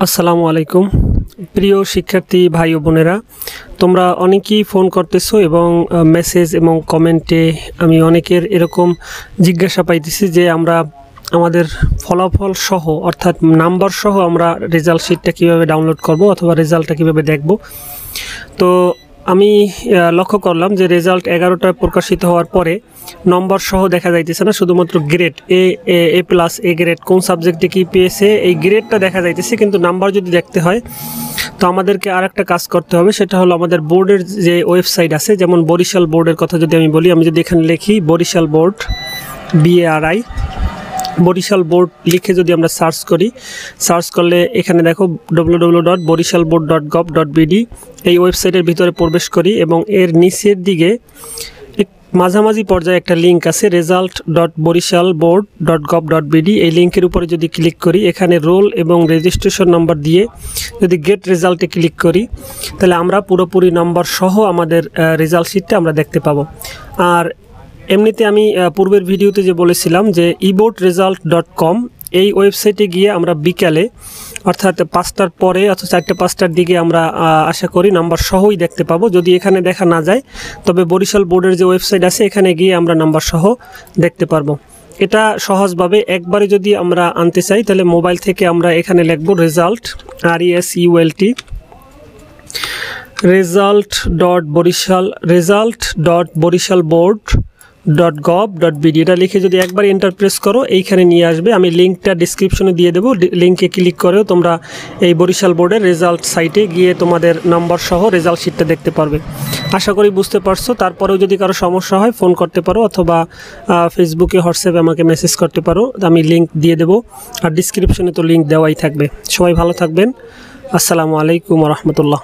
আসসালামু আলাইকুম প্রিয় শিক্ষার্থী ভাই ও বোনেরা, তোমরা অনেকেই ফোন করতেছো এবং মেসেজ এবং কমেন্টে আমি অনেকের এরকম জিজ্ঞাসা পাইতেছি যে আমরা আমাদের ফলাফল সহ অর্থাৎ নাম্বার সহ আমরা রেজাল্ট শিটটা কীভাবে ডাউনলোড করব অথবা রেজাল্টটা কীভাবে দেখব। তো আমি লক্ষ্য করলাম যে রেজাল্ট 11টায় প্রকাশিত হওয়ার পরে নম্বর সহ দেখা যাইতেছে না, শুধুমাত্র grade A plus A grade কোন সাবজেক্টে কী পেয়েছে এই গ্রেডটা দেখা যাইতেছে, কিন্তু নাম্বার যদি দেখতে হয় তো আমাদেরকে আর একটা কাজ করতে হবে। সেটা হলো আমাদের বোর্ডের যে ওয়েবসাইট আছে, যেমন বরিশাল বোর্ডের কথা যদি আমি বলি, আমি যদি এখানে লিখি Barishal board BARI Barishal board লিখে যদি আমরা সার্চ করি, সার্চ করলে এখানে দেখো www.borishalboard.gov.bd এই ওয়েবসাইটের ভিতরে প্রবেশ করি এবং এর নিচের দিকে মাঝামাঝি পর্যায়ে একটা লিঙ্ক আছে result.borishalboard.gov.bd এই লিঙ্কের উপরে যদি ক্লিক করি, এখানে রোল এবং রেজিস্ট্রেশন নাম্বার দিয়ে যদি গেট রেজাল্টে ক্লিক করি তাহলে আমরা পুরোপুরি নাম্বার সহ আমাদের রেজাল্ট শিটটা আমরা দেখতে পাবো। আর এমনিতে আমি পূর্বের ভিডিওতে যে বলেছিলাম যে eboardresult.com এই ওয়েবসাইটে গিয়ে আমরা বিকালে অর্থাৎ 5টার পরে অথবা 4-5টার দিকে আমরা আশা করি নাম্বার সহই দেখতে পাবো। যদি এখানে দেখা না যায় তবে বরিশাল বোর্ডের যে ওয়েবসাইট আছে এখানে গিয়ে আমরা নাম্বার সহ দেখতে পারবো। এটা সহজভাবে একবারে যদি আমরা আনতে চাই তাহলে মোবাইল থেকে আমরা এখানে লিখব রেজাল্ট result.borishalboard.gov.bd এটা লিখে যদি একবার এন্টার প্রেস করো এইখানে নিয়ে আসবে। আমি লিঙ্কটা ডিসক্রিপশনে দিয়ে দেবো, লিঙ্কে ক্লিক করেও তোমরা এই বরিশাল বোর্ডের রেজাল্ট সাইটে গিয়ে তোমাদের নাম্বার সহ রেজাল্ট শিটটা দেখতে পারবে। আশা করি বুঝতে পারছো। তারপরেও যদি কারো সমস্যা হয় ফোন করতে পারো অথবা ফেসবুকে হোয়াটসঅ্যাপে আমাকে মেসেজ করতে পারো, আমি লিঙ্ক দিয়ে দেবো আর ডিসক্রিপশনে তো লিঙ্ক দেওয়াই থাকবে। সবাই ভালো থাকবেন। আসসালামু আলাইকুম ওয়া রাহমাতুল্লাহ।